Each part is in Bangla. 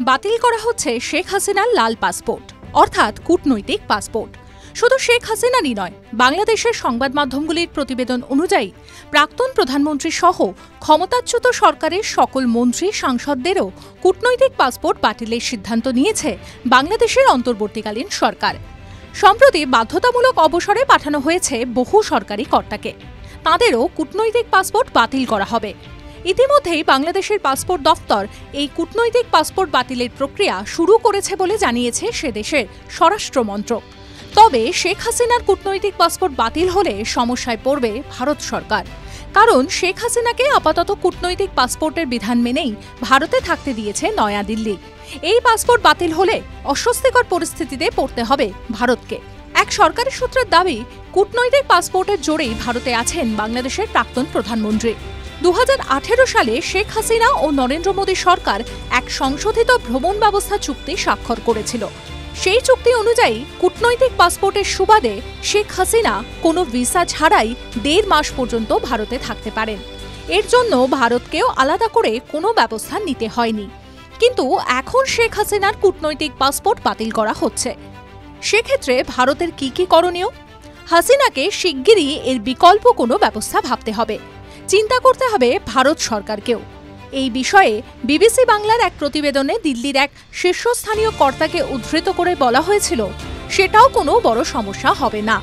বাতিল করা হচ্ছে শেখ হাসিনার লাল পাসপোর্ট অর্থাৎ কূটনৈতিক পাসপোর্ট। শুধু শেখ হাসিনারই নয়, বাংলাদেশের সংবাদ মাধ্যমগুলির প্রতিবেদন অনুযায়ী প্রাক্তন প্রধানমন্ত্রী সহ ক্ষমতাচ্যুত সরকারের সকল মন্ত্রী সাংসদদেরও কূটনৈতিক পাসপোর্ট বাতিলের সিদ্ধান্ত নিয়েছে বাংলাদেশের অন্তর্বর্তীকালীন সরকার। সম্প্রতি বাধ্যতামূলক অবসরে পাঠানো হয়েছে বহু সরকারি কর্তাকে, তাঁদেরও কূটনৈতিক পাসপোর্ট বাতিল করা হবে। ইতিমধ্যেই বাংলাদেশের পাসপোর্ট দফতর এই কূটনৈতিক পাসপোর্ট বাতিলের প্রক্রিয়া শুরু করেছে বলে জানিয়েছে সে দেশের স্বরাষ্ট্র মন্ত্রক। তবে শেখ হাসিনার কূটনৈতিক পাসপোর্ট বাতিল হলে সমস্যায় পড়বে ভারত সরকার, কারণ শেখ হাসিনাকে আপাতত কূটনৈতিক পাসপোর্টের বিধান মেনেই ভারতে থাকতে দিয়েছে নয়াদিল্লি। এই পাসপোর্ট বাতিল হলে অস্বস্তিকর পরিস্থিতিতে পড়তে হবে ভারতকে। এক সরকারি সূত্রের দাবি, কূটনৈতিক পাসপোর্টের জোরেই ভারতে আছেন বাংলাদেশের প্রাক্তন প্রধানমন্ত্রী। 2018 সালে শেখ হাসিনা ও নরেন্দ্র মোদী সরকার এক সংশোধিত ভ্রমণ ব্যবস্থা চুক্তি স্বাক্ষর করেছিল। সেই চুক্তি অনুযায়ী কূটনৈতিক পাসপোর্টের সুবাদে শেখ হাসিনা কোনো ভিসা ছাড়াই 1.5 মাস পর্যন্ত ভারতে থাকতে পারেন। এর জন্য ভারতকেও আলাদা করে কোনো ব্যবস্থা নিতে হয়নি। কিন্তু এখন শেখ হাসিনার কূটনৈতিক পাসপোর্ট বাতিল করা হচ্ছে। সেক্ষেত্রে ভারতের কি করণীয়? হাসিনাকে শিগগিরই এর বিকল্প কোনো ব্যবস্থা ভাবতে হবে, চিন্তা করতে হবে ভারত সরকারকেও। এই বিষয়ে বিবিসি বাংলার এক প্রতিবেদনে দিল্লির এক শীর্ষস্থানীয় কর্তাকে উদ্ধৃত করে বলা হয়েছিল, সেটাও কোনো বড় সমস্যা হবে না,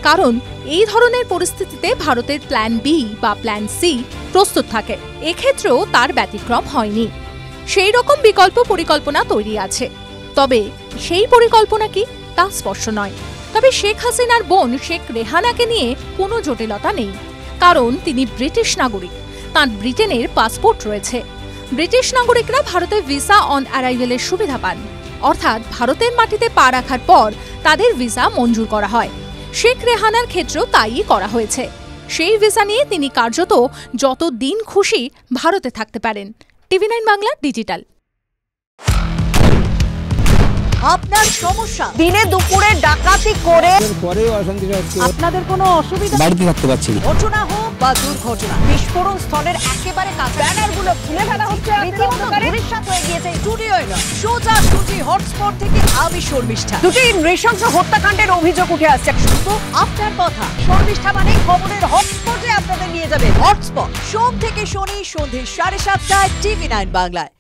কারণ এই ধরনের পরিস্থিতিতে ভারতের প্ল্যান বি বা প্ল্যান সি প্রস্তুত থাকে। এক্ষেত্রেও তার ব্যতিক্রম হয়নি। সেই রকম বিকল্প পরিকল্পনা তৈরি আছে, তবে সেই পরিকল্পনা কি তা স্পষ্ট নয়। তবে শেখ হাসিনার বোন শেখ রেহানাকে নিয়ে কোনো জটিলতা নেই, কারণ তিনি ব্রিটিশ নাগরিক, তাঁর ব্রিটেনের পাসপোর্ট রয়েছে। ব্রিটিশ নাগরিকরা ভারতে ভিসা অন অ্যারাইভেলের সুবিধা পান, অর্থাৎ ভারতের মাটিতে পা রাখার পর তাদের ভিসা মঞ্জুর করা হয়। শেখ রেহানার ক্ষেত্রেও তাই করা হয়েছে। সেই ভিসা নিয়ে তিনি কার্যত যত দিন খুশি ভারতে থাকতে পারেন। টিভি9 বাংলা ডিজিটাল। আপনার সমস্যা, দিনে দুপুরে ডাকাতি করে আপনাদের কোনো অসুবিধা, বাড়িতে থাকতে পারছি না, ঘটনা হোক বা দুর্ঘটনা, বিস্ফোরণ স্থলের একেবারে কাছে, ব্যানারগুলো খুলে ফেলা হচ্ছে, রীতিমতো ভবিষ্যৎ হয়ে গিয়েছে। স্টুডিওয় নয়, সোজাসুজি হটস্পট থেকে আমি শর্মিষ্ঠা। দুটি নৃশংস হত্যাকাণ্ডের অভিযোগ উঠে আসছে। শুধু আপনার কথা, শর্মিষ্ঠা মানে খবরের হটস্পটে আপনাদের নিয়ে যাবে। হটস্পট সোম থেকে শনি সন্ধ্যে 7:30টায় টিভি9 বাংলায়।